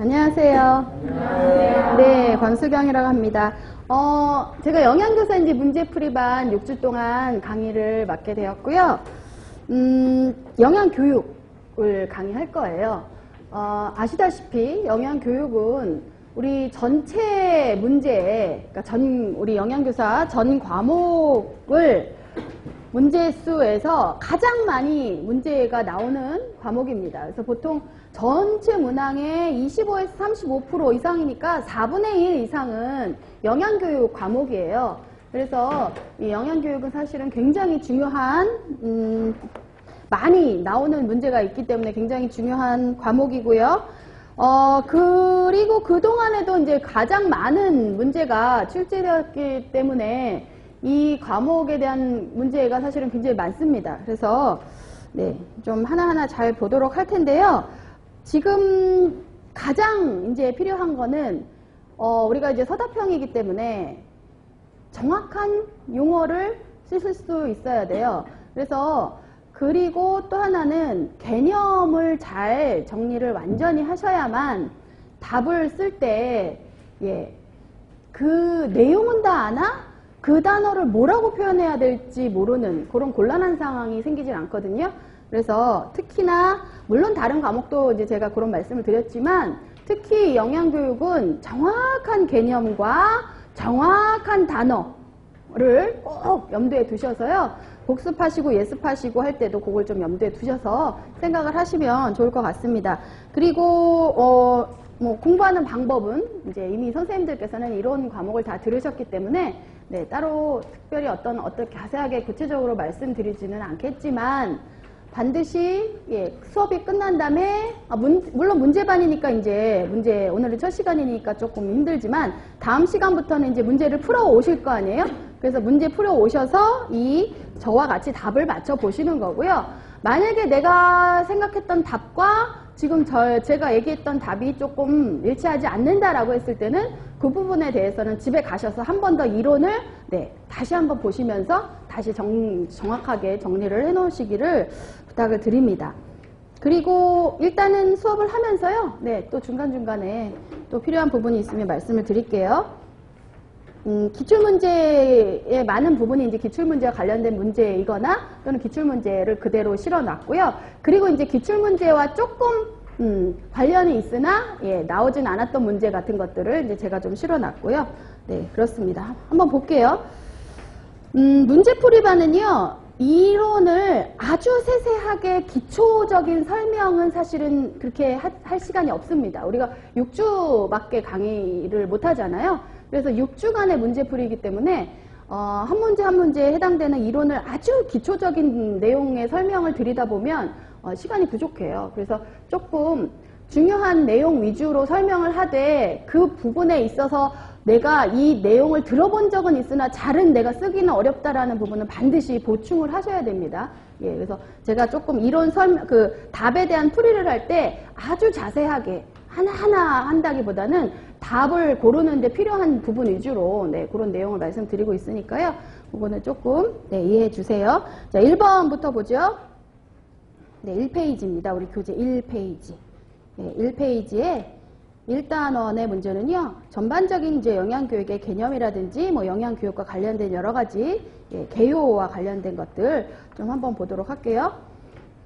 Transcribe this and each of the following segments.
안녕하세요. 안녕하세요. 네, 권수경이라고 합니다. 제가 영양교사인지 문제풀이반 6주 동안 강의를 맡게 되었고요. 영양교육을 강의할 거예요. 아시다시피 영양교육은 우리 전체 문제, 그러니까 우리 영양교사 전 과목을 문제수에서 가장 많이 문제가 나오는 과목입니다. 그래서 보통 전체 문항의 25에서 35% 이상이니까 4분의 1 이상은 영양교육 과목이에요. 그래서 이 영양교육은 사실은 굉장히 중요한, 많이 나오는 문제가 있기 때문에 굉장히 중요한 과목이고요. 그리고 그동안에도 이제 가장 많은 문제가 출제되었기 때문에 이 과목에 대한 문제가 사실은 굉장히 많습니다. 그래서 네, 좀 하나하나 잘 보도록 할 텐데요. 지금 가장 이제 필요한 거는 우리가 이제 서답형이기 때문에 정확한 용어를 쓰실 수 있어야 돼요. 그래서 그리고 또 하나는 개념을 잘 정리를 완전히 하셔야만 답을 쓸 때 그 내용은 다 아나? 그 단어를 뭐라고 표현해야 될지 모르는 그런 곤란한 상황이 생기질 않거든요. 그래서 특히나 물론 다른 과목도 이제 제가 그런 말씀을 드렸지만 특히 영양교육은 정확한 개념과 정확한 단어를 꼭 염두에 두셔서요. 복습하시고 예습하시고 할 때도 그걸 좀 염두에 두셔서 생각을 하시면 좋을 것 같습니다. 그리고 뭐 공부하는 방법은 이제 이미 선생님들께서는 이런 과목을 다 들으셨기 때문에 네, 따로 특별히 어떻게 자세하게 구체적으로 말씀드리지는 않겠지만 반드시 수업이 끝난 다음에 물론 문제반이니까 이제 오늘은 첫 시간이니까 조금 힘들지만 다음 시간부터는 이제 문제를 풀어 오실 거 아니에요? 그래서 문제 풀어 오셔서 저와 같이 답을 맞춰 보시는 거고요. 만약에 내가 생각했던 답과 지금 제가 얘기했던 답이 조금 일치하지 않는다라고 했을 때는 그 부분에 대해서는 집에 가셔서 한 번 더 이론을 다시 한번 보시면서 다시 정확하게 정리를 해 놓으시기를 부탁을 드립니다. 그리고 일단은 수업을 하면서요. 또 중간중간에 또 필요한 부분이 있으면 말씀을 드릴게요. 기출문제의 많은 부분이 이제 기출문제와 관련된 문제이거나 또는 기출문제를 그대로 실어놨고요. 그리고 이제 기출문제와 조금 관련이 있으나 나오진 않았던 문제 같은 것들을 이제 제가 좀 실어놨고요. 네, 그렇습니다. 한번 볼게요. 문제풀이반은요. 이론을 아주 세세하게 기초적인 설명은 사실은 그렇게 할 시간이 없습니다. 우리가 6주밖에 강의를 못 하잖아요. 그래서 6주간의 문제풀이이기 때문에 한 문제 한 문제에 해당되는 이론을 아주 기초적인 내용의 설명을 드리다 보면 시간이 부족해요. 그래서 조금 중요한 내용 위주로 설명을 하되 그 부분에 있어서 내가 이 내용을 들어본 적은 있으나 잘은 내가 쓰기는 어렵다라는 부분은 반드시 보충을 하셔야 됩니다. 그래서 제가 조금 이론 답에 대한 풀이를 할 때 아주 자세하게 하나하나 한다기보다는 답을 고르는데 필요한 부분 위주로 그런 내용을 말씀드리고 있으니까요. 그거는 조금 이해해 주세요. 자, 1번부터 보죠. 1페이지입니다. 우리 교재 1페이지. 1페이지에 1단원의 문제는요. 전반적인 이제 영양교육의 개념이라든지 뭐 영양교육과 관련된 여러 가지 개요와 관련된 것들 좀 한번 보도록 할게요.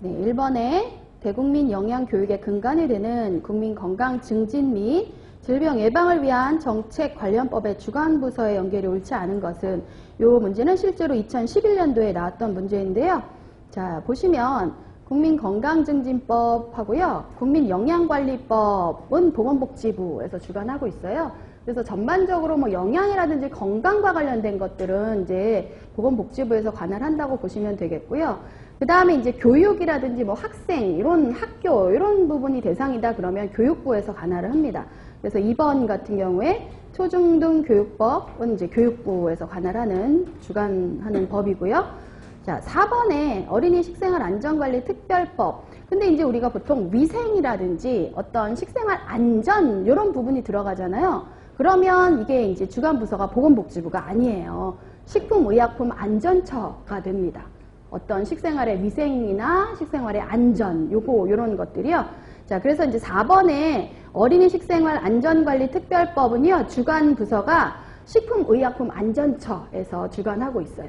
1번에 대국민 영양교육의 근간이 되는 국민건강 증진 및 질병 예방을 위한 정책 관련법의 주관부서의 연결이 옳지 않은 것은 이 문제는 실제로 2011년도에 나왔던 문제인데요. 자, 보시면 국민건강증진법하고요. 국민영양관리법은 보건복지부에서 주관하고 있어요. 그래서 전반적으로 뭐 영양이라든지 건강과 관련된 것들은 이제 보건복지부에서 관할한다고 보시면 되겠고요. 그 다음에 이제 교육이라든지 뭐 학생, 이런 학교, 이런 부분이 대상이다 그러면 교육부에서 관할을 합니다. 그래서 2번 같은 경우에 초중등교육법은 이제 교육부에서 관할하는, 주관하는 법이고요. 자, 4번에 어린이 식생활 안전관리 특별법. 근데 이제 우리가 보통 위생이라든지 어떤 식생활 안전, 이런 부분이 들어가잖아요. 그러면 이게 이제 주관부서가 보건복지부가 아니에요. 식품의약품 안전처가 됩니다. 어떤 식생활의 위생이나 식생활의 안전, 요런 것들이요. 자, 그래서 이제 4번에 어린이 식생활 안전관리 특별법은요, 주관 부서가 식품의약품안전처에서 주관하고 있어요.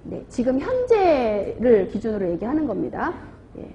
네, 지금 현재를 기준으로 얘기하는 겁니다. 예.